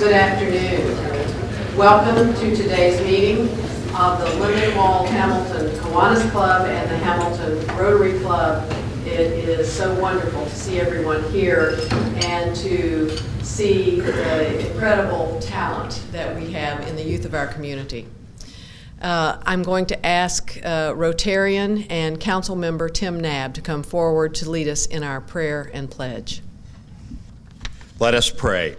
Good afternoon. Welcome to today's meeting of the Lindenwold Hamilton Kiwanis Club and the Hamilton Rotary Club. It is so wonderful to see everyone here and to see the incredible talent that we have in the youth of our community. I'm going to ask Rotarian and Council Member Tim Knabb to come forward to lead us in our prayer and pledge. Let us pray.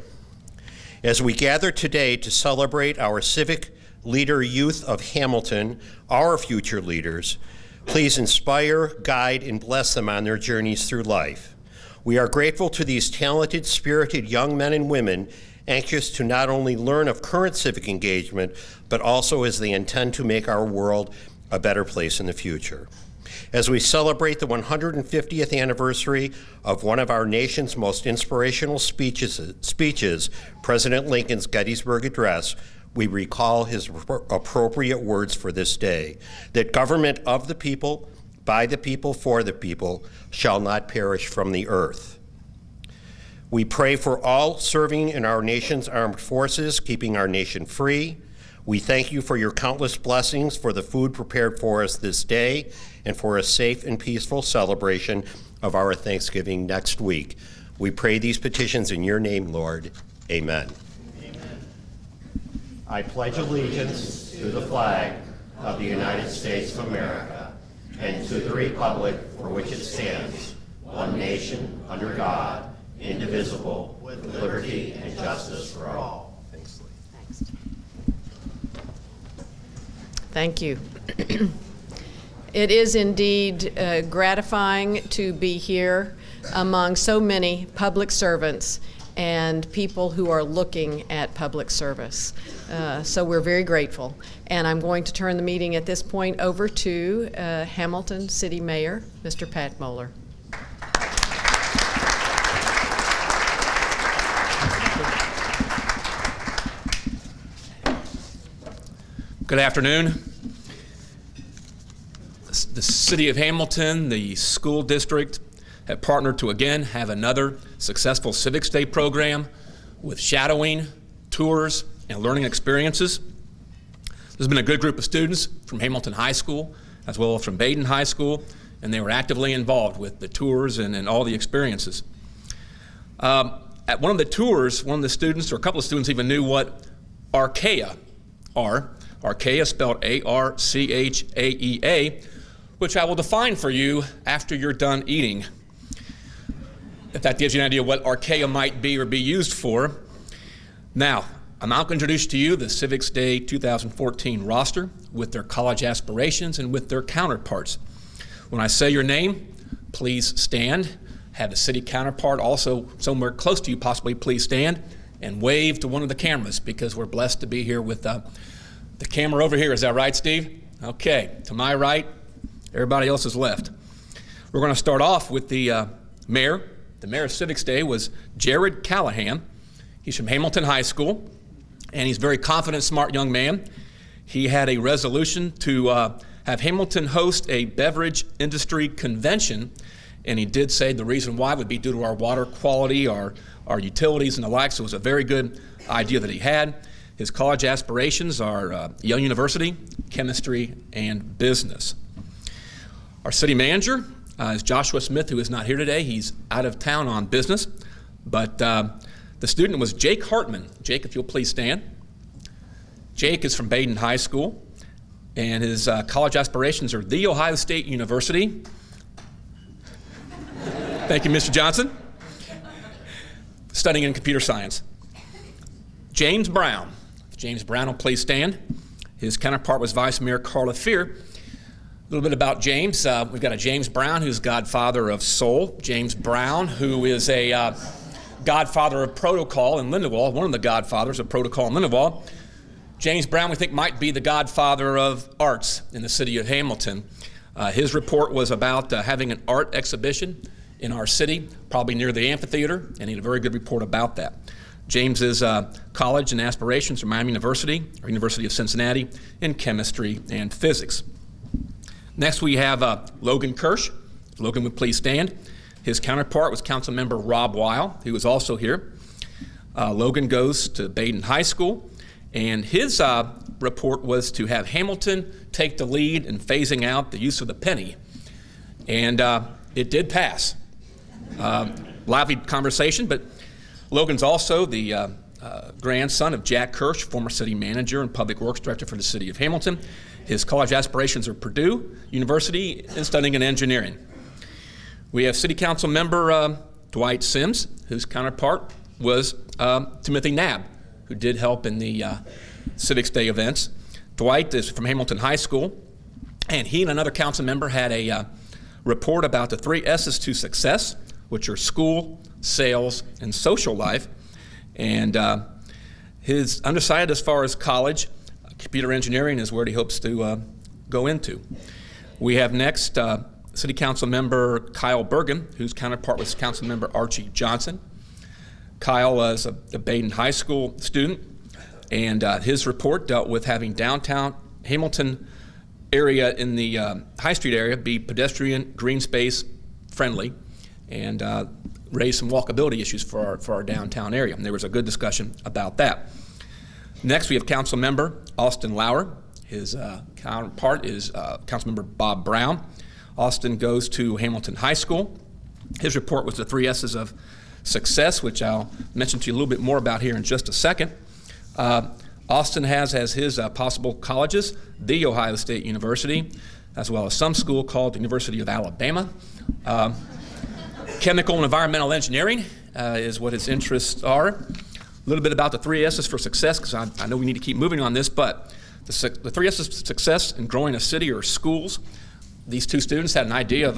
As we gather today to celebrate our civic leader youth of Hamilton, our future leaders, please inspire, guide, and bless them on their journeys through life. We are grateful to these talented, spirited young men and women anxious to not only learn of current civic engagement, but also as they intend to make our world a better place in the future. As we celebrate the 150th anniversary of one of our nation's most inspirational speeches, President Lincoln's Gettysburg Address, we recall his appropriate words for this day, that government of the people, by the people, for the people, shall not perish from the earth. We pray for all serving in our nation's armed forces, keeping our nation free. We thank you for your countless blessings, for the food prepared for us this day, and for a safe and peaceful celebration of our Thanksgiving next week. We pray these petitions in your name, Lord. Amen. Amen. I pledge allegiance to the flag of the United States of America and to the republic for which it stands, one nation, under God, indivisible, with liberty and justice for all. Thanks. Thank you. It is indeed gratifying to be here among so many public servants and people who are looking at public service. So we're very grateful. And I'm going to turn the meeting at this point over to Hamilton City Mayor, Mr. Pat Moeller. Good afternoon. The City of Hamilton, the school district, have partnered to again have another successful Civics Day program with shadowing, tours, and learning experiences. There's been a good group of students from Hamilton High School as well as from Baden High School, and they were actively involved with the tours and all the experiences. At one of the tours, one of the students, or a couple of students, even knew what Archaea are. Archaea, spelled A-R-C-H-A-E-A, which I will define for you after you're done eating, if that gives you an idea what Archaea might be or be used for. Now, I'm now going to introduce to you the Civics Day 2014 roster with their college aspirations and with their counterparts. When I say your name, please stand. Have the city counterpart also somewhere close to you, possibly please stand, and wave to one of the cameras, because we're blessed to be here with the camera over here. Is that right, Steve? Okay, to my right, everybody else is left. We're going to start off with the mayor. The mayor of Civics Day was Jared Callahan. He's from Hamilton High School, and he's a very confident, smart young man. He had a resolution to have Hamilton host a beverage industry convention, and he did say the reason why would be due to our water quality, our utilities and the like, so it was a very good idea that he had. His college aspirations are Yale University, chemistry, and business. Our city manager is Joshua Smith, who is not here today. He's out of town on business. But the student was Jake Hartman. Jake, if you'll please stand. Jake is from Baden High School, and his college aspirations are The Ohio State University. Thank you, Mr. Johnson. Studying in computer science. James Brown. James Brown will please stand. His counterpart was Vice Mayor Carla Fear. A little bit about James. We've got a James Brown, who's godfather of soul. James Brown, who is a godfather of protocol in Lindenwold, one of the godfathers of protocol in Lindenwold. James Brown, we think, might be the godfather of arts in the city of Hamilton. His report was about having an art exhibition in our city, probably near the amphitheater, and he had a very good report about that. James's college and aspirations are Miami University, or University of Cincinnati, in chemistry and physics. Next we have Logan Kirsch. Logan would please stand. His counterpart was Councilmember Rob Weil, who was also here. Logan goes to Baden High School, and his report was to have Hamilton take the lead in phasing out the use of the penny. And it did pass. Lively conversation, but Logan's also the grandson of Jack Kirsch, former city manager and public works director for the city of Hamilton. His college aspirations are Purdue University and studying in engineering. We have city council member Dwight Sims, whose counterpart was Timothy Knabb, who did help in the Civics Day events. Dwight is from Hamilton High School, and he and another council member had a report about the 3 S's to success, which are school, sales, and social life. And his undecided as far as college, computer engineering is where he hopes to go into. We have next City Council member Kyle Bergen, whose counterpart was Council member Archie Johnson. Kyle is a Baden High School student, and his report dealt with having downtown Hamilton area in the High Street area be pedestrian, green space friendly, and raise some walkability issues for our downtown area. And there was a good discussion about that. Next, we have Council member Austin Lauer. His counterpart is Council member Bob Brown. Austin goes to Hamilton High School. His report was the 3 S's of success, which I'll mention to you a little bit more about here in just a second. Austin has as his possible colleges The Ohio State University, as well as some school called the University of Alabama. Chemical and environmental engineering is what his interests are. A little bit about the 3 S's for success, because I know we need to keep moving on this, but the 3 S's for success in growing a city or schools. These two students had an idea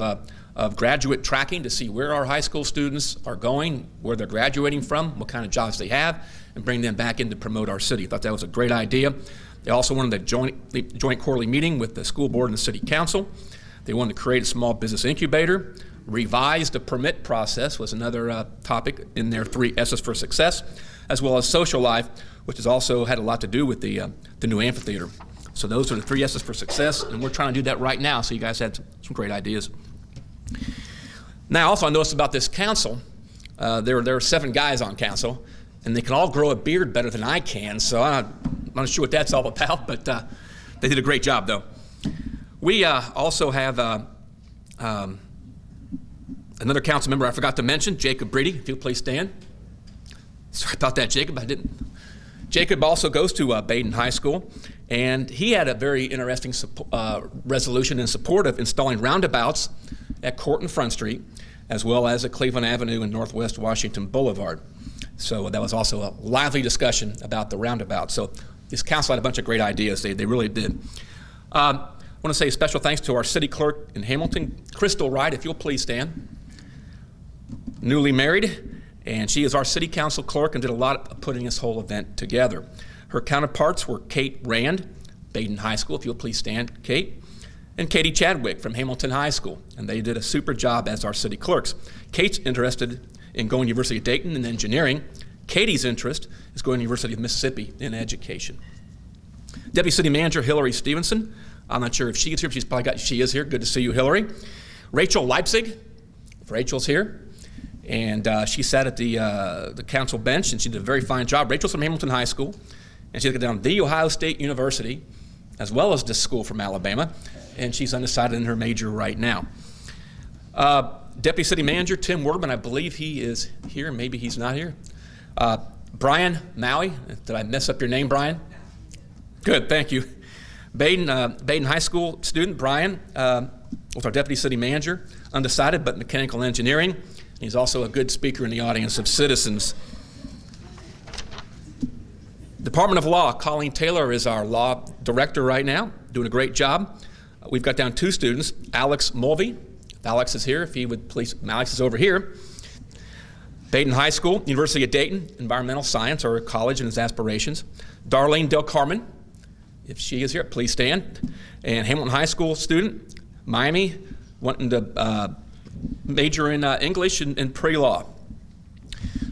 of graduate tracking to see where our high school students are going, where they're graduating from, what kind of jobs they have, and bring them back in to promote our city. I thought that was a great idea. They also wanted a joint quarterly meeting with the school board and the city council. They wanted to create a small business incubator. Revise the permit process was another topic in their 3 S's for success, as well as social life, which has also had a lot to do with the new amphitheater. So those are the 3 S's for success, and we're trying to do that right now, so you guys had some great ideas. Now, also I noticed about this council, there are 7 guys on council, and they can all grow a beard better than I can, so I'm not sure what that's all about, but they did a great job, though. We also have another council member I forgot to mention, Jacob Breedy, if you'll please stand. Sorry about that, Jacob, I didn't. Jacob also goes to Baden High School, and he had a very interesting resolution in support of installing roundabouts at Court and Front Street, as well as at Cleveland Avenue and Northwest Washington Boulevard. So that was also a lively discussion about the roundabout. So this council had a bunch of great ideas. They really did. I want to say special thanks to our city clerk in Hamilton, Crystal Wright, if you'll please stand. Newly married, and she is our city council clerk and did a lot of putting this whole event together. Her counterparts were Kate Rand, Baden High School, if you'll please stand, Kate, and Katie Chadwick from Hamilton High School, and they did a super job as our city clerks. Kate's interested in going to University of Dayton in engineering. Katie's interest is going to University of Mississippi in education. Deputy City Manager Hillary Stevenson, I'm not sure if she is here, she is here, good to see you, Hillary. Rachel Leipzig, if Rachel's here. And she sat at the council bench, and she did a very fine job. Rachel's from Hamilton High School, and she took it down The Ohio State University, as well as this school from Alabama, and she's undecided in her major right now. Deputy City Manager Tim Wordman, I believe he is here, maybe he's not here. Brian Maui, did I mess up your name, Brian? Good, thank you. Baden High School student Brian was our Deputy City Manager, undecided, but mechanical engineering. He's also a good speaker in the audience of citizens. Department of Law, Colleen Taylor is our law director right now, doing a great job. We've got down 2 students, Alex Mulvey. If Alex is here, if he would please, Alex is over here. Baden High School, University of Dayton, environmental science, or college and his aspirations. Darlene Del Carmen, if she is here, please stand. And Hamilton High School student, Miami, wanting to major in English and pre-law.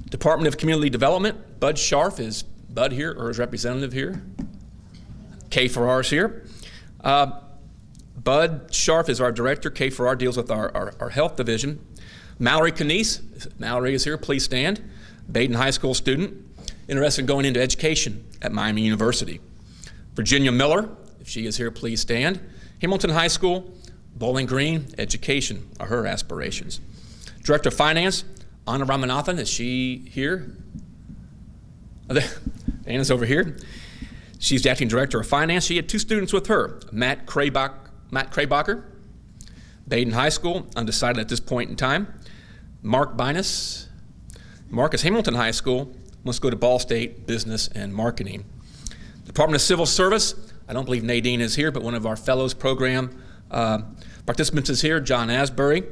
Department of Community Development, Bud Scharf, is Bud here or is representative here? Kay Farrar's here. Bud Scharf is our director. Kay Farrar deals with our health division. Mallory Canese, Mallory is here, please stand. Baden High School student. interested in going into education at Miami University. Virginia Miller, if she is here, please stand. Hamilton High School, Bowling Green, education are her aspirations. Director of Finance, Anna Ramanathan, is she here? Anna's over here. She's the acting director of finance. She had 2 students with her, Matt Kraybacher, Baden High School, undecided at this point in time. Mark Binus. Mark is Hamilton High School, wants to go to Ball State, business and marketing. Department of Civil Service, I don't believe Nadine is here, but one of our fellows program participants is here, John Asbury.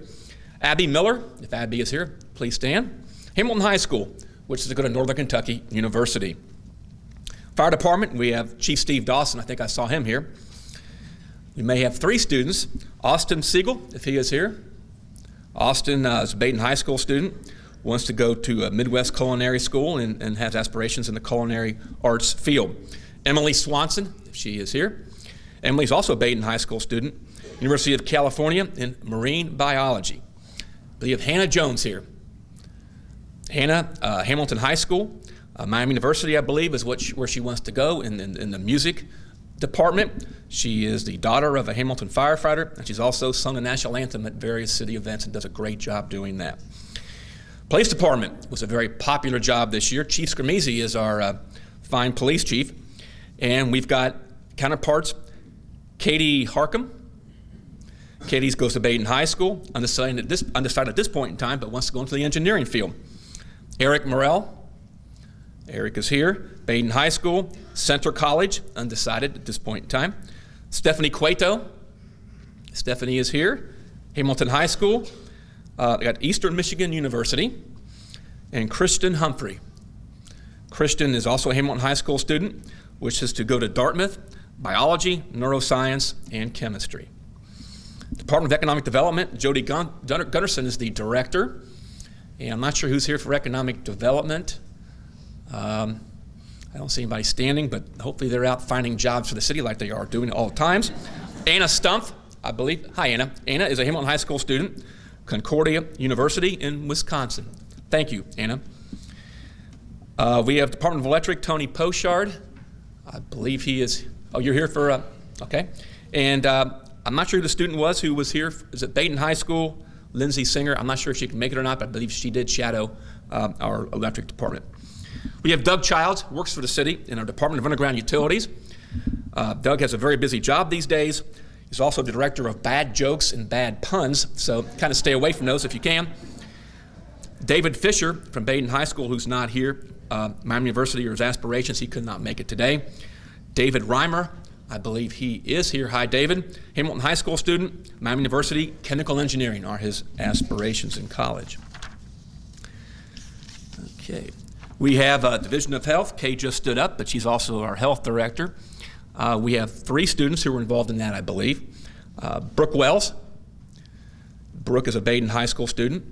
Abby Miller, if Abby is here, please stand. Hamilton High School, which is to go to Northern Kentucky University. Fire Department, we have Chief Steve Dawson. I think I saw him here. We may have 3 students. Austin Siegel, if he is here. Austin is a Baden High School student, wants to go to a Midwest Culinary School and has aspirations in the culinary arts field. Emily Swanson, if she is here. Emily's also a Baden High School student, University of California in marine biology. We have Hannah Jones here. Hannah, Hamilton High School. Miami University, I believe, is where she wants to go in the music department. She is the daughter of a Hamilton firefighter, and she's also sung the national anthem at various city events and does a great job doing that. Police department was a very popular job this year. Chief Scramese is our fine police chief, and we've got counterparts. Katie Harcum. Katie goes to Baden High School, undecided at this point in time, but wants to go into the engineering field. Eric Morrell. Eric is here. Baden High School, Centre College, undecided at this point in time. Stephanie Cueto. Stephanie is here. Hamilton High School. We got Eastern Michigan University. And Kristen Humphrey. Kristen is also a Hamilton High School student, which is to go to Dartmouth, biology, neuroscience, and chemistry. Department of Economic Development, Jody Gunnarsson is the director. And I'm not sure who's here for economic development. I don't see anybody standing, but hopefully they're out finding jobs for the city like they are doing at all times. Anna Stumpf, I believe. Hi, Anna. Anna is a Hamilton High School student, Concordia University in Wisconsin. Thank you, Anna. We have Department of Electric, Tony Pochard. I believe he is, oh, you're here for, okay. And I'm not sure who the student was who was here. Is it Baden High School? Lindsay Singer. I'm not sure if she can make it or not, but I believe she did shadow our electric department. We have Doug Childs, works for the city in our Department of Underground Utilities. Doug has a very busy job these days. He's also the director of bad jokes and bad puns, so kind of stay away from those if you can. David Fisher from Baden High School, who's not here, Miami University or his aspirations, he could not make it today. David Reimer, I believe he is here. Hi, David. Hamilton High School student, Miami University, chemical engineering are his aspirations in college. Okay. We have a Division of Health. Kay just stood up, but she's also our health director. We have 3 students who were involved in that, I believe. Brooke Wells. Brooke is a Baden High School student.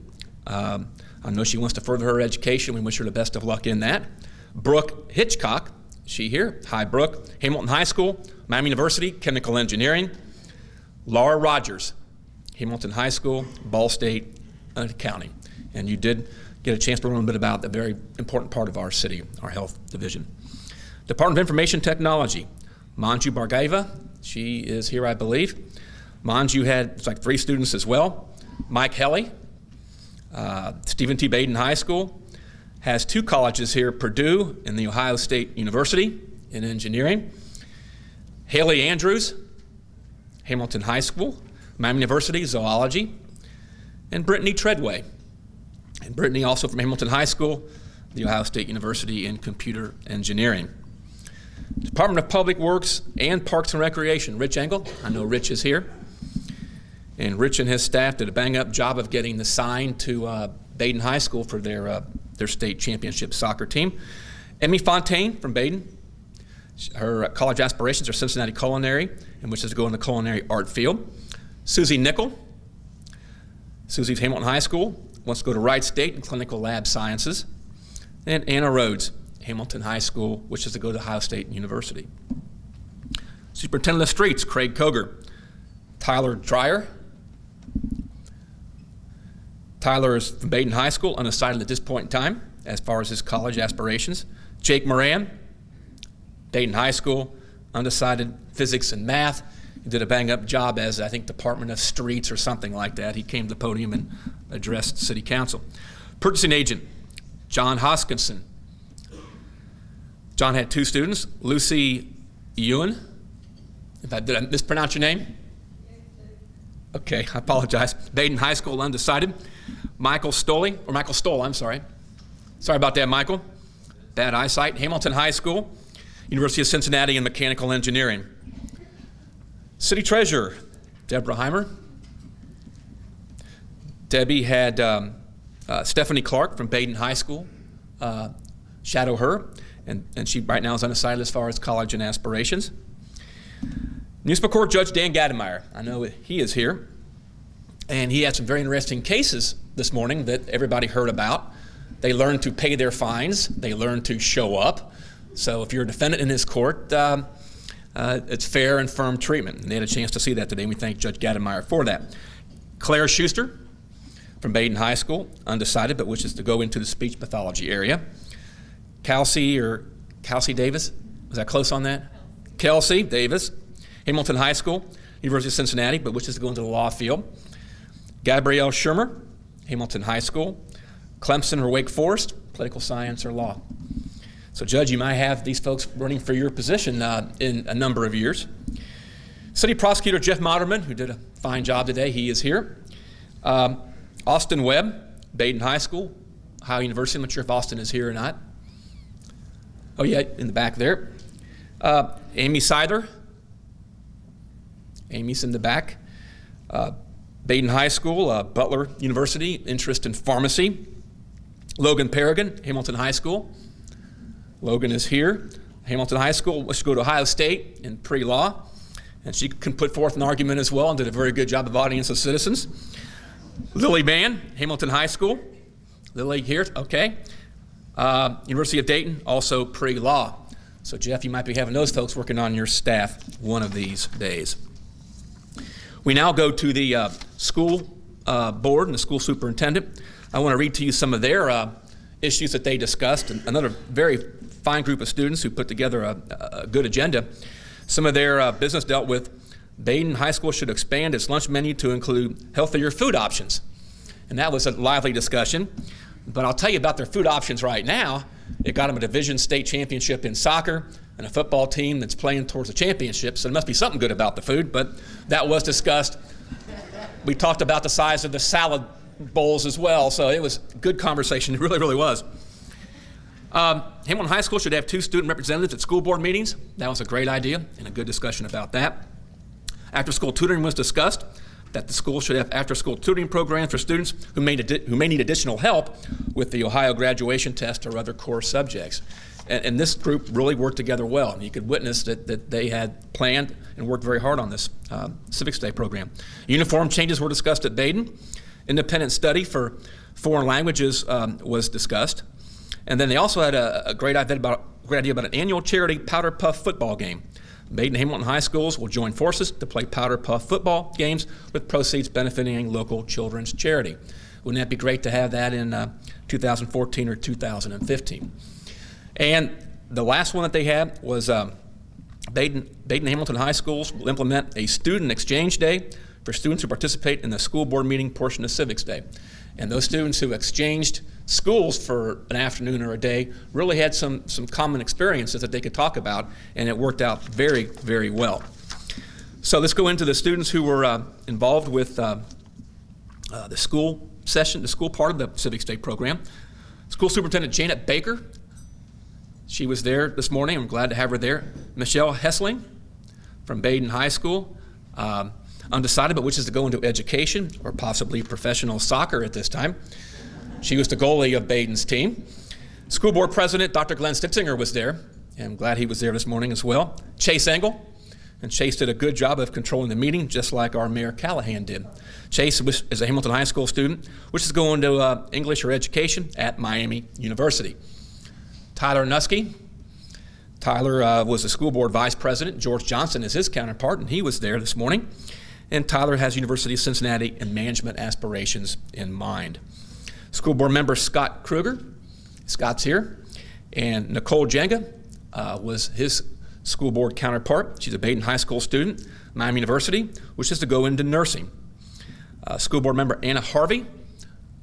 I know she wants to further her education. We wish her the best of luck in that. Brooke Hitchcock, she here. Hi, Brooke. Hamilton High School, Miami University, chemical engineering. Laura Rogers, Hamilton High School, Ball State, accounting. And you did get a chance to learn a bit about the very important part of our city, our health division. Department of Information Technology, Manju Bargaiva, she is here, I believe. Manju had, it's like 3 students as well. Mike Helly, Stephen T. Baden High School, has 2 colleges here, Purdue and the Ohio State University in engineering. Haley Andrews, Hamilton High School, Miami University, zoology. And Brittany Treadway. And Brittany also from Hamilton High School, the Ohio State University in computer engineering. Department of Public Works and Parks and Recreation, Rich Engel. I know Rich is here. And Rich and his staff did a bang-up job of getting the sign to Baden High School for their state championship soccer team. Emmy Fontaine from Baden. Her college aspirations are Cincinnati Culinary, and wishes to go in the culinary art field. Susie Nickel. Susie's Hamilton High School, wants to go to Wright State in clinical lab sciences. And Anna Rhodes, Hamilton High School, wishes to go to Ohio State University. Superintendent of Streets, Craig Koger. Tyler Dreyer. Tyler is from Baden High School, undecided at this point in time. as far as his college aspirations. Jake Moran, Dayton High School, undecided physics and math. He did a bang-up job as, I think, Department of Streets or something like that. He came to the podium and addressed City Council. Purchasing agent, John Hoskinson. John had 2 students, Lucy Ewan. Did I mispronounce your name? Okay, I apologize. Dayton High School, undecided. Michael Stoll, I'm sorry. Sorry about that, Michael. Bad eyesight. Hamilton High School, University of Cincinnati in mechanical engineering. City Treasurer, Deborah Heimer. Debbie had Stephanie Clark from Baden High School shadow her, and she right now is undecided as far as college and aspirations. Municipal Court Judge Dan Gademeyer, I know he is here, and he had some very interesting cases this morning that everybody heard about. They learned to pay their fines. They learned to show up. So if you're a defendant in his court, it's fair and firm treatment. And they had a chance to see that today, and we thank Judge Gademeyer for that. Claire Schuster from Baden High School, undecided, but wishes to go into the speech pathology area. Kelsey Davis, was that close on that? Kelsey Davis, Hamilton High School, University of Cincinnati, but wishes to go into the law field. Gabrielle Shermer, Hamilton High School, Clemson or Wake Forest, political science or law. So, Judge, you might have these folks running for your position in a number of years. City Prosecutor Jeff Moderman, who did a fine job today, he is here. Austin Webb, Baden High School, Ohio University. I'm not sure if Austin is here or not. Oh, yeah, in the back there. Amy Seidler. Amy's in the back. Baden High School, Butler University, interest in pharmacy. Logan Paragon, Hamilton High School. Logan is here. Hamilton High School wants to go to Ohio State in pre-law, and she can put forth an argument as well and did a very good job of audience of citizens. Lily Mann, Hamilton High School. Lily here, okay. University of Dayton, also pre-law. So, Jeff, you might be having those folks working on your staff one of these days. We now go to the school board and the school superintendent. I want to read to you some of their issues that they discussed, and another very fine group of students who put together a good agenda. Some of their business dealt with Baden High School should expand its lunch menu to include healthier food options. And that was a lively discussion. But I'll tell you about their food options right now. It got them a division state championship in soccer and a football team that's playing towards a championship, so there must be something good about the food, but that was discussed. We talked about the size of the salad bowls as well, so it was good conversation. It really, really was. Hamilton High School should have 2 student representatives at school board meetings. That was a great idea and a good discussion about that. After-school tutoring was discussed, that the school should have after-school tutoring programs for students who may need additional help with the Ohio graduation test or other core subjects. And this group really worked together well, and you could witness that they had planned and worked very hard on this Civics Day program. Uniform changes were discussed at Baden. Independent study for foreign languages was discussed. And then they also had a great idea about an annual charity Powder Puff football game. Baden and Hamilton High Schools will join forces to play Powder Puff football games with proceeds benefiting local children's charity. Wouldn't that be great to have that in 2014 or 2015? And the last one that they had was Baden and Hamilton High Schools will implement a student exchange day for students who participate in the school board meeting portion of Civics Day. And those students who exchanged schools for an afternoon or a day really had some common experiences that they could talk about, and it worked out very, very well. So let's go into the students who were involved with the school session, the school part of the Civics Day program. School Superintendent Janet Baker, she was there this morning. I'm glad to have her there. Michelle Hessling from Baden High School. Undecided, but wishes to go into education or possibly professional soccer at this time. She was the goalie of Baden's team. School board president, Dr. Glenn Stitzinger, was there, and I'm glad he was there this morning as well. Chase Engel, and Chase did a good job of controlling the meeting, just like our Mayor Callahan did. Chase is a Hamilton High School student, which is going to English or education at Miami University. Tyler Nusky. Tyler was the school board vice president. George Johnson is his counterpart, and he was there this morning. And Tyler has University of Cincinnati and management aspirations in mind. School board member Scott Kruger, Scott's here. And Nicole Jenga was his school board counterpart. She's a Baden High School student, Miami University, wishes to go into nursing. School board member Anna Harvey,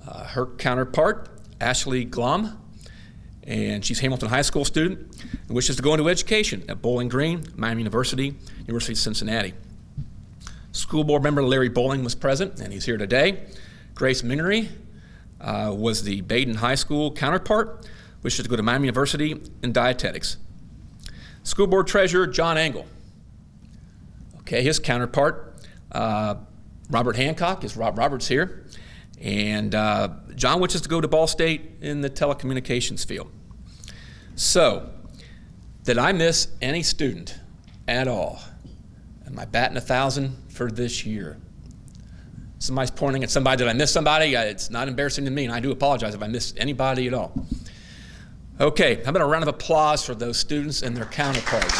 her counterpart, Ashley Glom, and she's Hamilton High School student and wishes to go into education at Bowling Green, Miami University, University of Cincinnati. School board member Larry Bowling was present, and he's here today. Grace Minnery was the Baden High School counterpart, wishes to go to Miami University in dietetics. School board treasurer John Engel. Okay, his counterpart, Robert Hancock, is Robert's here. And John wishes to go to Ball State in the telecommunications field. So, did I miss any student at all? Am I batting 1,000 for this year? Somebody's pointing at somebody. Did I miss somebody? It's not embarrassing to me, and I do apologize if I missed anybody at all. Okay, how about a round of applause for those students and their counterparts?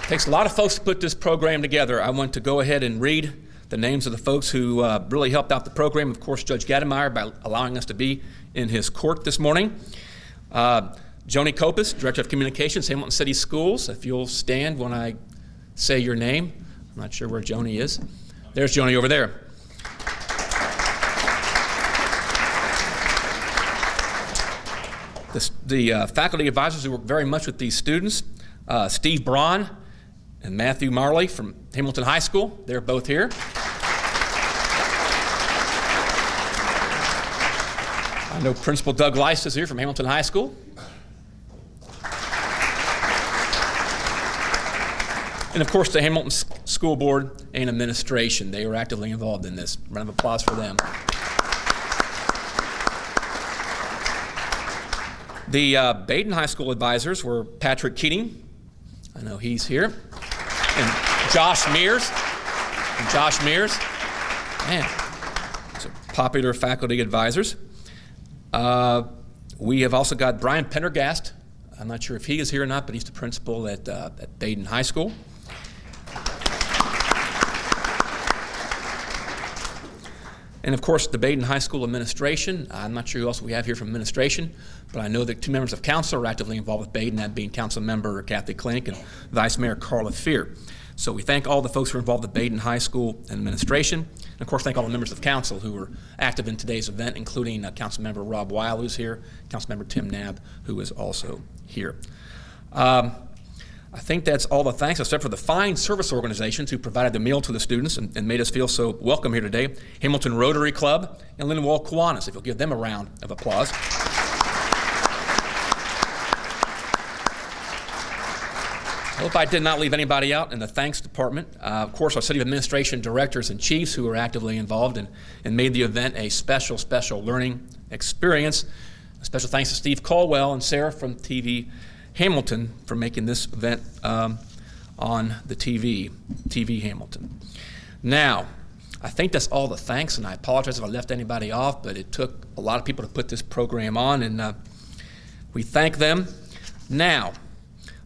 It takes a lot of folks to put this program together. I want to go ahead and read the names of the folks who really helped out the program. Of course, Judge Gademeyer, by allowing us to be in his court this morning. Joni Kopis, Director of Communications, Hamilton City Schools. If you'll stand when I say your name. I'm not sure where Joni is. There's Joni over there. The faculty advisors who work very much with these students, Steve Braun and Matthew Marley from Hamilton High School. They're both here. I know Principal Doug Leist is here from Hamilton High School. And of course, the Hamilton School Board and administration. They were actively involved in this. Round of applause for them. The Baden High School advisors were Patrick Keating. I know he's here. And Josh Mears. Man, these are popular faculty advisors. We have also got Brian Pendergast. I'm not sure if he is here or not, but he's the principal at Baden High School. And of course, the Baden High School administration. I'm not sure who else we have here from administration, but I know that 2 members of council are actively involved with Baden, that being Council Member Kathy Klink and Vice Mayor Carla Fear. So we thank all the folks who are involved with Baden High School administration. And of course, thank all the members of council who were active in today's event, including Council Member Rob Weil, who's here, Council Member Tim Knabb, who is also here. I think that's all the thanks, except for the fine service organizations who provided the meal to the students and made us feel so welcome here today. Hamilton Rotary Club and Lindenwold Kiwanis, if you'll give them a round of applause. I hope I did not leave anybody out in the thanks department. Of course, our city administration directors and chiefs who were actively involved and made the event a special learning experience. A special thanks to Steve Caldwell and Sarah from TV Hamilton for making this event on the TV Hamilton. Now, I think that's all the thanks, and I apologize if I left anybody off, but it took a lot of people to put this program on, and we thank them. Now,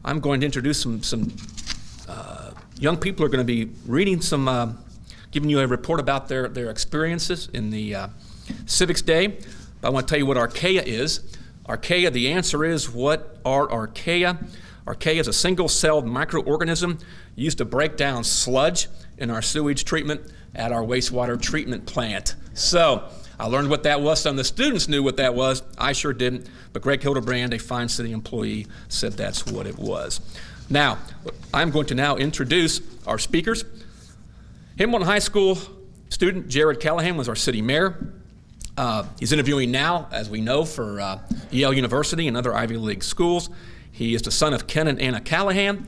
I'm going to introduce some young people who are going to be reading giving you a report about their experiences in the Civics Day. But I want to tell you what archaea is. Archaea, the answer is, what are archaea? Archaea is a single-celled microorganism used to break down sludge in our sewage treatment at our wastewater treatment plant. So I learned what that was. Some of the students knew what that was. I sure didn't. But Greg Hildebrand, a fine city employee, said that's what it was. Now, I'm going to now introduce our speakers. Hamilton High School student Jared Callahan was our city mayor. He's interviewing now, as we know, for Yale University and other Ivy League schools. He is the son of Ken and Anna Callahan.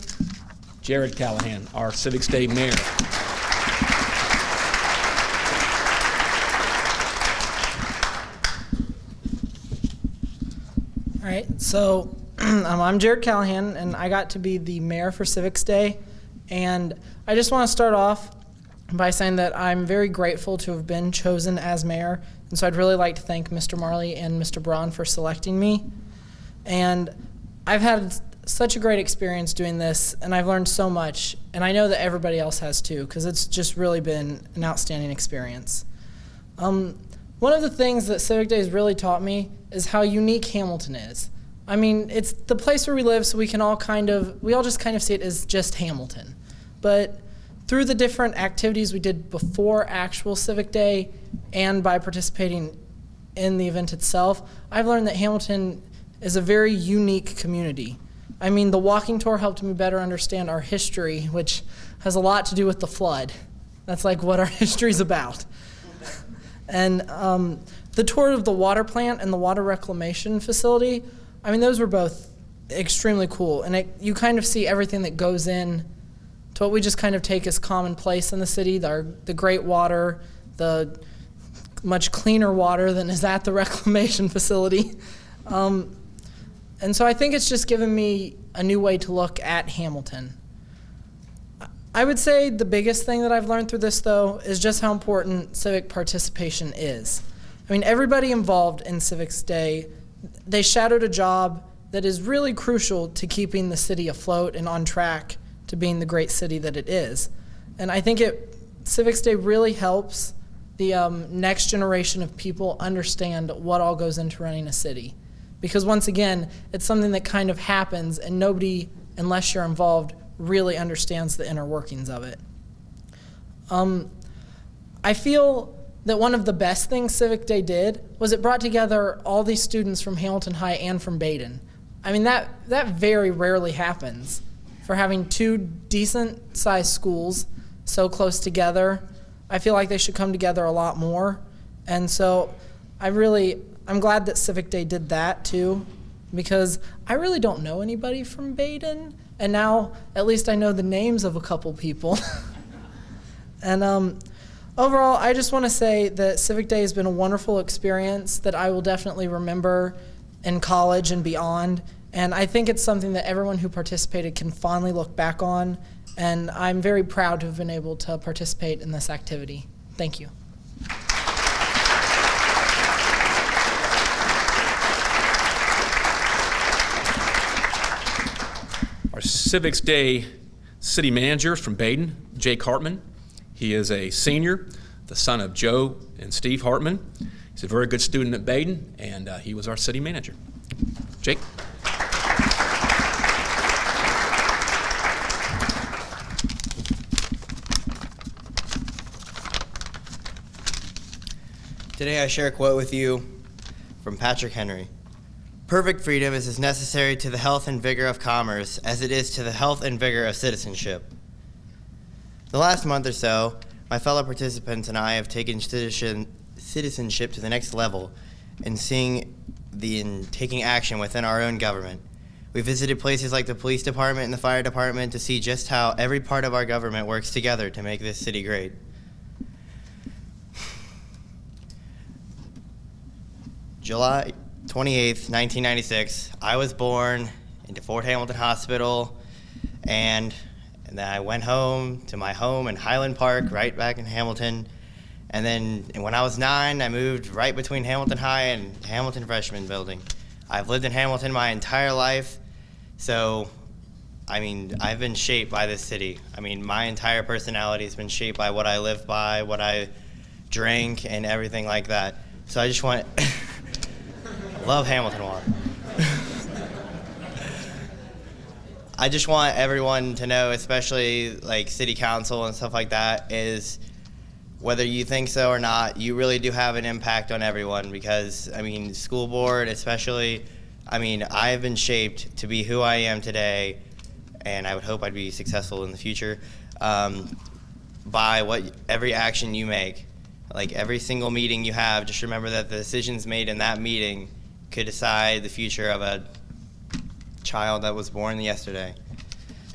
Jared Callahan, our Civics Day mayor. All right, so I'm Jared Callahan, and I got to be the mayor for Civics Day. And I just want to start off by saying that I'm very grateful to have been chosen as mayor. And so I'd really like to thank Mr. Marley and Mr. Braun for selecting me. And I've had such a great experience doing this, and I've learned so much, and I know that everybody else has too, because it's just really been an outstanding experience. One of the things that Civic Day has really taught me is how unique Hamilton is. I mean, it's the place where we live, so we all just kind of see it as just Hamilton. But through the different activities we did before actual Civic Day and by participating in the event itself, I've learned that Hamilton is a very unique community. I mean, the walking tour helped me better understand our history, which has a lot to do with the flood. That's like what our history's about. And the tour of the water plant and the water reclamation facility, I mean, those were both extremely cool. And you kind of see everything that goes in to what we just kind of take as commonplace in the city, the great water, the much cleaner water than is at the reclamation facility. And so I think it's just given me a new way to look at Hamilton. I would say the biggest thing that I've learned through this, though, is just how important civic participation is. I mean, everybody involved in Civics Day, they shadowed a job that is really crucial to keeping the city afloat and on track to being the great city that it is. And I think Civics Day really helps the next generation of people understand what all goes into running a city. Because once again, it's something that kind of happens and nobody, unless you're involved, really understands the inner workings of it. I feel that one of the best things Civic Day did was it brought together all these students from Hamilton High and from Baden. I mean, that very rarely happens. For having two decent-sized schools so close together, I feel like they should come together a lot more. And so I'm glad that Civic Day did that too, because I really don't know anybody from Baden, and now at least I know the names of a couple people. And overall, I just want to say that Civic Day has been a wonderful experience that I will definitely remember in college and beyond, and I think it's something that everyone who participated can fondly look back on, and I'm very proud to have been able to participate in this activity. Thank you. Our Civics Day City Manager from Baden, Jake Hartman. He is a senior, the son of Joe and Steve Hartman. He's a very good student at Baden, and he was our city manager. Jake? Today I share a quote with you from Patrick Henry. Perfect freedom is as necessary to the health and vigor of commerce as it is to the health and vigor of citizenship. The last month or so, my fellow participants and I have taken citizenship to the next level in taking action within our own government. We visited places like the police department and the fire department to see just how every part of our government works together to make this city great. July 28th, 1996, I was born into Fort Hamilton Hospital, and then I went home to my home in Highland Park, right back in Hamilton. And then when I was 9, I moved right between Hamilton High and Hamilton Freshman Building. I've lived in Hamilton my entire life, so I mean, I've been shaped by this city. I mean, my entire personality has been shaped by what I live by, what I drink, and everything like that. So I just want love Hamilton water. I just want everyone to know, especially like city council and stuff like that, is whether you think so or not, you really do have an impact on everyone because, I mean, school board especially, I mean, I've been shaped to be who I am today, and I would hope I'd be successful in the future, by every action you make. Like every single meeting you have, just remember that the decisions made in that meeting could decide the future of a child that was born yesterday.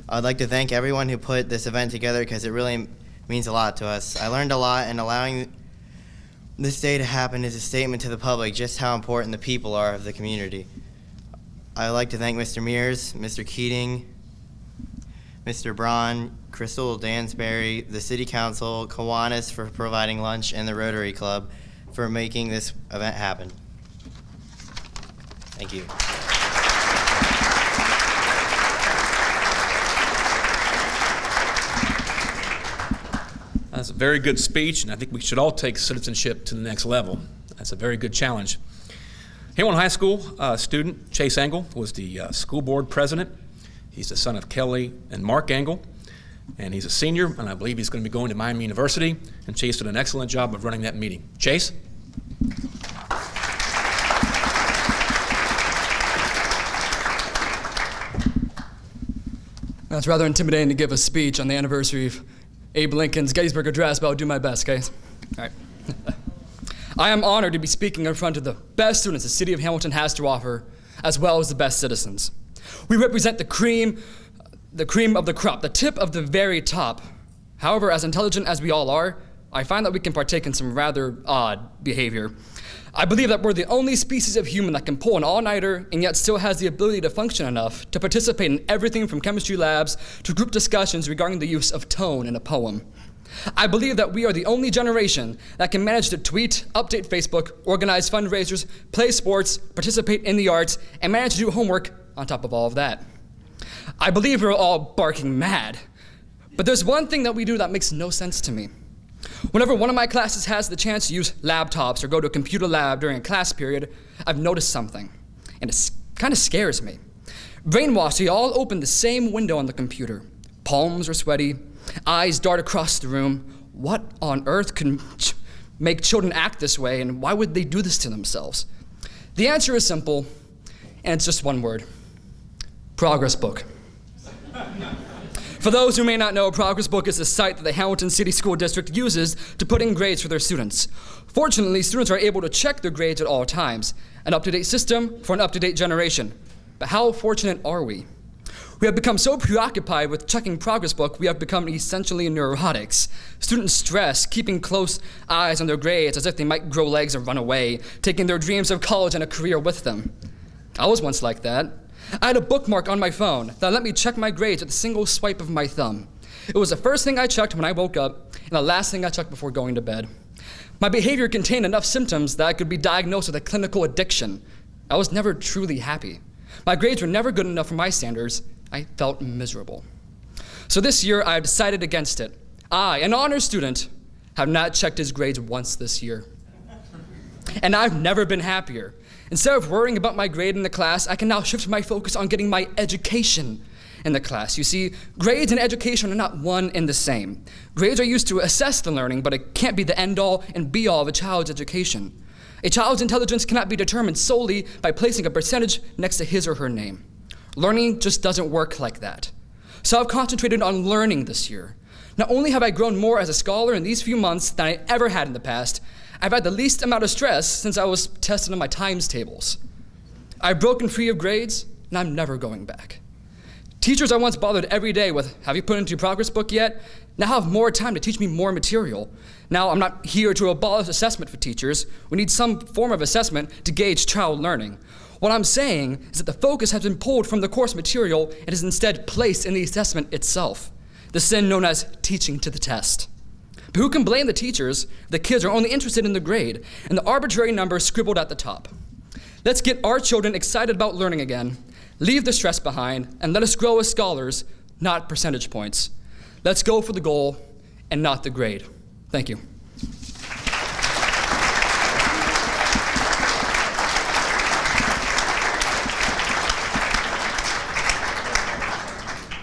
I'd like to thank everyone who put this event together because it really means a lot to us. I learned a lot, and allowing this day to happen is a statement to the public just how important the people are of the community. I'd like to thank Mr. Mears, Mr. Keating, Mr. Braun, Crystal Dansbury, the City Council, Kiwanis for providing lunch, and the Rotary Club for making this event happen. Thank you. That's a very good speech, and I think we should all take citizenship to the next level. That's a very good challenge. Hamilton High School student Chase Engel was the school board president. He's the son of Kelly and Mark Engel, and he's a senior, and I believe he's going to be going to Miami University, and Chase did an excellent job of running that meeting. Chase? That's rather intimidating to give a speech on the anniversary of Abe Lincoln's Gettysburg Address, but I'll do my best, guys. All right. I am honored to be speaking in front of the best students the city of Hamilton has to offer, as well as the best citizens. We represent the cream of the crop, the tip of the very top. However, as intelligent as we all are, I find that we can partake in some rather odd behavior. I believe that we're the only species of human that can pull an all-nighter and yet still has the ability to function enough to participate in everything from chemistry labs to group discussions regarding the use of tone in a poem. I believe that we are the only generation that can manage to tweet, update Facebook, organize fundraisers, play sports, participate in the arts, and manage to do homework on top of all of that. I believe we're all barking mad, but there's one thing that we do that makes no sense to me. Whenever one of my classes has the chance to use laptops or go to a computer lab during a class period, I've noticed something, and it kind of scares me. Brainwashed, we all open the same window on the computer. Palms are sweaty, eyes dart across the room. What on earth can make children act this way, and why would they do this to themselves? The answer is simple, and it's just one word: progress book. For those who may not know, Progress Book is a site that the Hamilton City School District uses to put in grades for their students. Fortunately, students are able to check their grades at all times, an up-to-date system for an up-to-date generation. But how fortunate are we? We have become so preoccupied with checking Progress Book, we have become essentially neurotics. Students stress, keeping close eyes on their grades as if they might grow legs and run away, taking their dreams of college and a career with them. I was once like that. I had a bookmark on my phone that let me check my grades with a single swipe of my thumb. It was the first thing I checked when I woke up and the last thing I checked before going to bed. My behavior contained enough symptoms that I could be diagnosed with a clinical addiction. I was never truly happy. My grades were never good enough for my standards. I felt miserable. So this year, I have decided against it. I, an honors student, have not checked his grades once this year. And I've never been happier. Instead of worrying about my grade in the class, I can now shift my focus on getting my education in the class. You see, grades and education are not one and the same. Grades are used to assess the learning, but it can't be the end-all and be-all of a child's education. A child's intelligence cannot be determined solely by placing a percentage next to his or her name. Learning just doesn't work like that. So I've concentrated on learning this year. Not only have I grown more as a scholar in these few months than I ever had in the past, I've had the least amount of stress since I was tested on my times tables. I've broken free of grades, and I'm never going back. Teachers I once bothered every day with, "Have you put into your progress book yet?" now have more time to teach me more material. Now, I'm not here to abolish assessment for teachers. We need some form of assessment to gauge child learning. What I'm saying is that the focus has been pulled from the course material and is instead placed in the assessment itself, the sin known as teaching to the test. But who can blame the teachers if the kids are only interested in the grade and the arbitrary number scribbled at the top? Let's get our children excited about learning again, leave the stress behind, and let us grow as scholars, not percentage points. Let's go for the goal and not the grade. Thank you.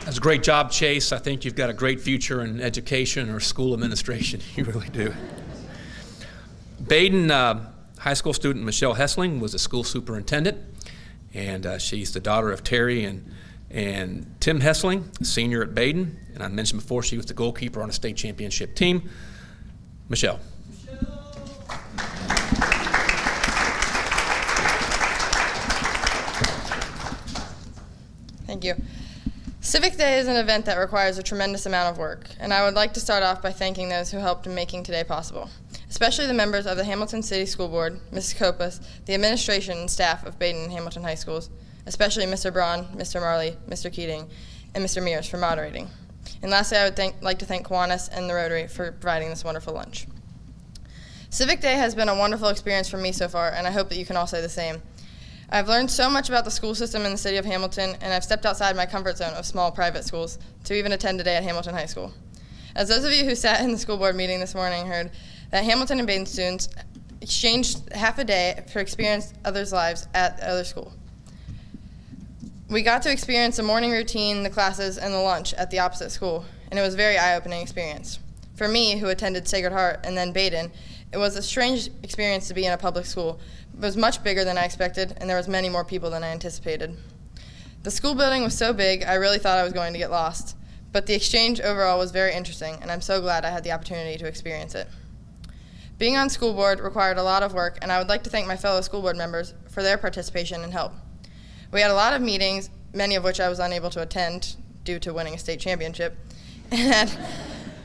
That's a great job, Chase. I think you've got a great future in education or school administration. You really do. Baden high school student Michelle Hessling was a school superintendent, and she's the daughter of Terry and Tim Hessling, a senior at Baden. And I mentioned before she was the goalkeeper on a state championship team. Michelle. Thank you. Civic Day is an event that requires a tremendous amount of work, and I would like to start off by thanking those who helped in making today possible, especially the members of the Hamilton City School Board, Mrs. Copas, the administration and staff of Baden and Hamilton High Schools, especially Mr. Braun, Mr. Marley, Mr. Keating, and Mr. Mears for moderating. And lastly, I would like to thank Kiwanis and the Rotary for providing this wonderful lunch. Civic Day has been a wonderful experience for me so far, and I hope that you can all say the same. I've learned so much about the school system in the city of Hamilton, and I've stepped outside my comfort zone of small private schools to even attend today at Hamilton High School. As those of you who sat in the school board meeting this morning heard, that Hamilton and Baden students exchanged half a day to experience others' lives at the other school. We got to experience the morning routine, the classes, and the lunch at the opposite school, and it was a very eye-opening experience. For me, who attended Sacred Heart and then Baden, it was a strange experience to be in a public school. It was much bigger than I expected, and there was many more people than I anticipated. The school building was so big, I really thought I was going to get lost. But the exchange overall was very interesting, and I'm so glad I had the opportunity to experience it. Being on school board required a lot of work, and I would like to thank my fellow school board members for their participation and help. We had a lot of meetings, many of which I was unable to attend due to winning a state championship, and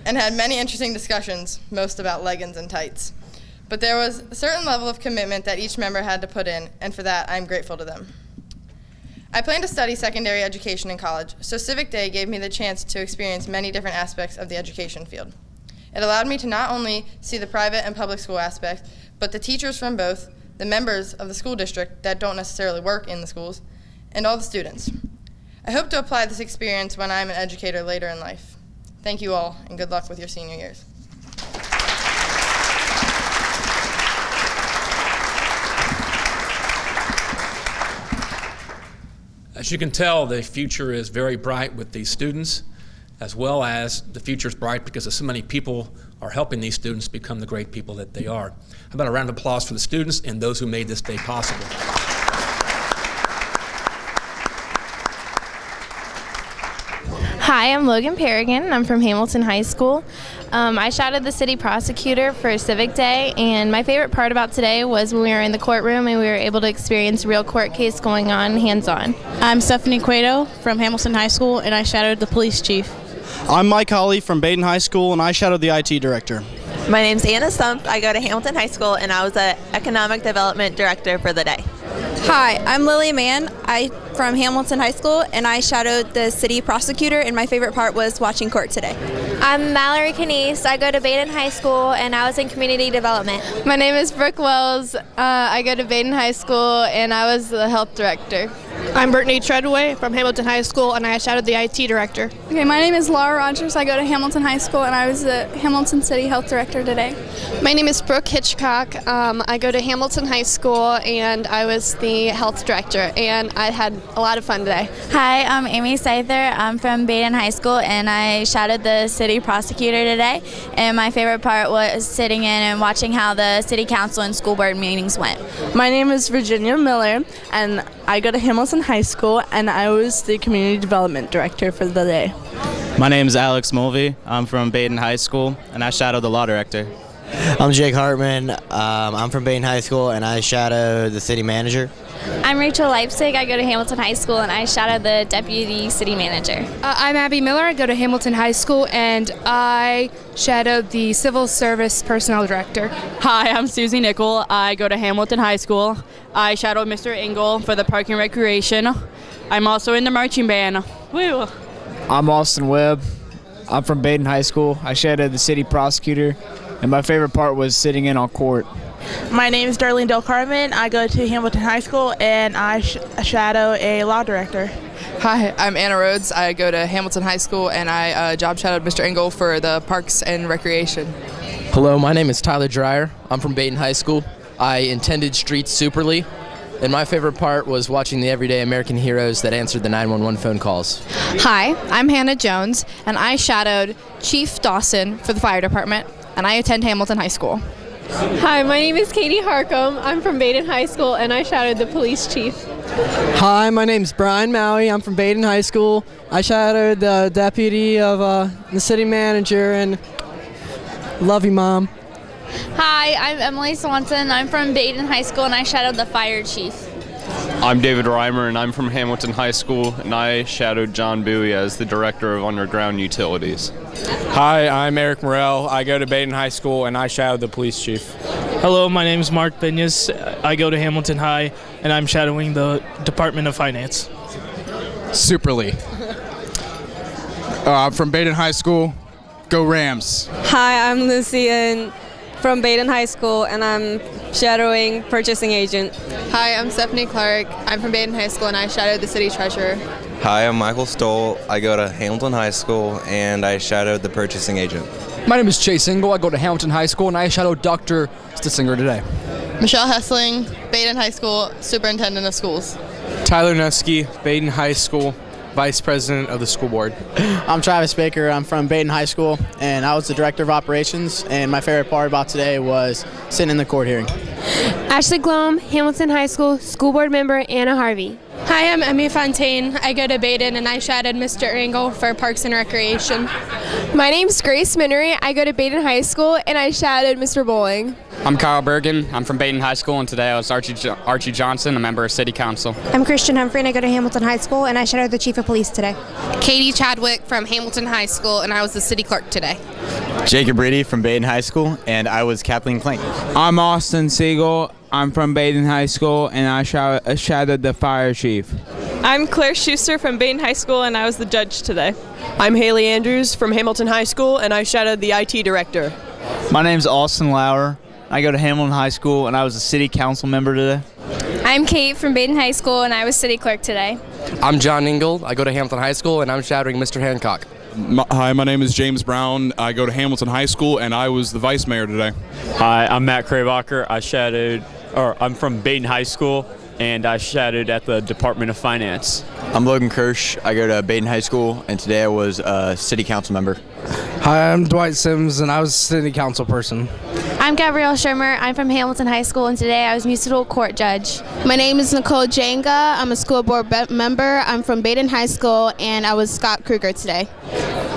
had many interesting discussions, most about leggings and tights. But there was a certain level of commitment that each member had to put in, and for that, I'm grateful to them. I plan to study secondary education in college, so Civic Day gave me the chance to experience many different aspects of the education field. It allowed me to not only see the private and public school aspects, but the teachers from both, the members of the school district that don't necessarily work in the schools, and all the students. I hope to apply this experience when I'm an educator later in life. Thank you all, and good luck with your senior years. As you can tell, the future is very bright with these students, as well as the future is bright because so many people are helping these students become the great people that they are. How about a round of applause for the students and those who made this day possible? Hi, I'm Logan Paragon. I'm from Hamilton High School. I shadowed the city prosecutor for Civic Day, and my favorite part about today was when we were in the courtroom and we were able to experience a real court case going on hands-on. I'm Stephanie Cueto from Hamilton High School, and I shadowed the police chief. I'm Mike Hawley from Baden High School, and I shadowed the IT director. My name's Anna Stump. I go to Hamilton High School, and I was the Economic Development Director for the day. Hi, I'm Lily Mann. I'm from Hamilton High School, and I shadowed the city prosecutor, and my favorite part was watching court today. I'm Mallory Canese. I go to Baden High School, and I was in community development. My name is Brooke Wells. I go to Baden High School, and I was the health director. I'm Brittany Treadway from Hamilton High School, and I shadowed the IT director. Okay, my name is Laura Rogers. I go to Hamilton High School, and I was the Hamilton City Health Director today. My name is Brooke Hitchcock. I go to Hamilton High School, and I was the health director, and I had a lot of fun today. Hi, I'm Amy Scyther. I'm from Baden High School, and I shadowed the city prosecutor today, and my favorite part was sitting in and watching how the city council and school board meetings went. My name is Virginia Miller, and I go to Hamilton High School, and I was the community development director for the day. My name is Alex Mulvey. I'm from Baden High School, and I shadowed the law director. I'm Jake Hartman. I'm from Baden High School, and I shadowed the city manager. I'm Rachel Leipzig. I go to Hamilton High School, and I shadowed the deputy city manager. I'm Abby Miller. I go to Hamilton High School, and I shadowed the civil service personnel director. Hi, I'm Susie Nickel. I go to Hamilton High School. I shadowed Mr. Engel for the park and recreation. I'm also in the marching band. Woo! I'm Austin Webb. I'm from Baden High School. I shadowed the city prosecutor, and my favorite part was sitting in on court. My name is Darlene Del Carmen. I go to Hamilton High School, and I shadow a law director. Hi, I'm Anna Rhodes. I go to Hamilton High School, and I job shadowed Mr. Engel for the parks and recreation. Hello, my name is Tyler Dreyer. I'm from Baden High School. I attended Street Superly, and my favorite part was watching the everyday American heroes that answered the 911 phone calls. Hi, I'm Hannah Jones, and I shadowed Chief Dawson for the fire department, and I attend Hamilton High School. Hi, my name is Katie Harcum. I'm from Baden High School, and I shadowed the police chief. Hi, my name is Brian Maui. I'm from Baden High School. I shadowed the deputy of the city manager, and love you, Mom. Hi, I'm Emily Swanson. I'm from Baden High School, and I shadowed the fire chief. I'm David Reimer, and I'm from Hamilton High School, and I shadowed John Bowie as the Director of Underground Utilities. Hi, I'm Eric Morrell. I go to Baden High School, and I shadowed the police chief. Hello, my name is Mark Benyas. I go to Hamilton High, and I'm shadowing the Department of Finance. Superly. From Baden High School, go Rams. Hi, I'm Lucy, and from Baden High School, and I'm shadowing purchasing agent. Hi, I'm Stephanie Clark. I'm from Baden High School, and I shadowed the city treasurer. Hi, I'm Michael Stoll. I go to Hamilton High School, and I shadowed the purchasing agent. My name is Chase Ingle. I go to Hamilton High School, and I shadowed Dr. Stitzinger today. Michelle Hessling, Baden High School, Superintendent of Schools. Tyler Nuski, Baden High School, Vice President of the School Board. I'm Travis Baker. I'm from Baden High School, and I was the Director of Operations, and my favorite part about today was sitting in the court hearing. Ashley Glom, Hamilton High School, School Board Member Anna Harvey. Hi, I'm Emmy Fontaine. I go to Baden, and I shadowed Mr. Engel for Parks and Recreation. My name's Grace Minery. I go to Baden High School, and I shadowed Mr. Bowling. I'm Kyle Bergen. I'm from Baden High School, and today I was Archie Johnson, a member of City Council. I'm Christian Humphrey, and I go to Hamilton High School, and I shadowed the Chief of Police today. Katie Chadwick from Hamilton High School, and I was the City Clerk today. Jacob Reedy from Baden High School, and I was Kathleen Clank. I'm Austin Siegel. I'm from Baden High School, and I shadowed the fire chief. I'm Claire Schuster from Baden High School, and I was the judge today. I'm Haley Andrews from Hamilton High School, and I shadowed the IT director. My name's Austin Lauer. I go to Hamilton High School, and I was a city council member today. I'm Kate from Baden High School, and I was city clerk today. I'm John Ingle. I go to Hamilton High School, and I'm shadowing Mr. Hancock. Hi, my name is James Brown. I go to Hamilton High School, and I was the vice mayor today. Hi, I'm Matt Kravacher. I'm from Baden High School, and I shadowed at the Department of Finance. I'm Logan Kirsch. I go to Baden High School, and today I was a city council member. Hi, I'm Dwight Sims, and I was a city council person. I'm Gabrielle Shermer. I'm from Hamilton High School, and today I was municipal court judge. My name is Nicole Jenga. I'm a school board member. I'm from Baden High School, and I was Scott Kruger today.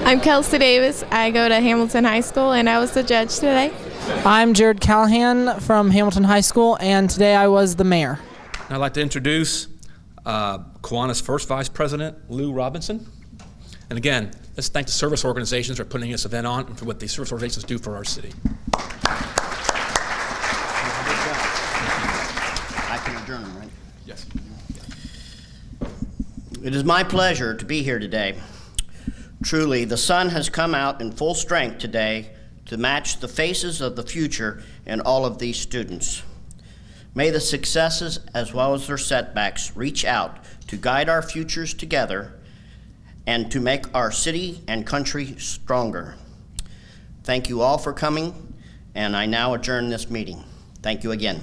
I'm Kelsey Davis. I go to Hamilton High School, and I was the judge today. I'm Jared Callahan from Hamilton High School, and today I was the mayor. I'd like to introduce Kiwanis' first vice president, Lou Robinson. And again, let's thank the service organizations for putting this event on and for what the service organizations do for our city. I can adjourn, right? Yes. It is my pleasure to be here today. Truly, the sun has come out in full strength today to match the faces of the future in all of these students. May the successes as well as their setbacks reach out to guide our futures together and to make our city and country stronger. Thank you all for coming, and I now adjourn this meeting. Thank you again.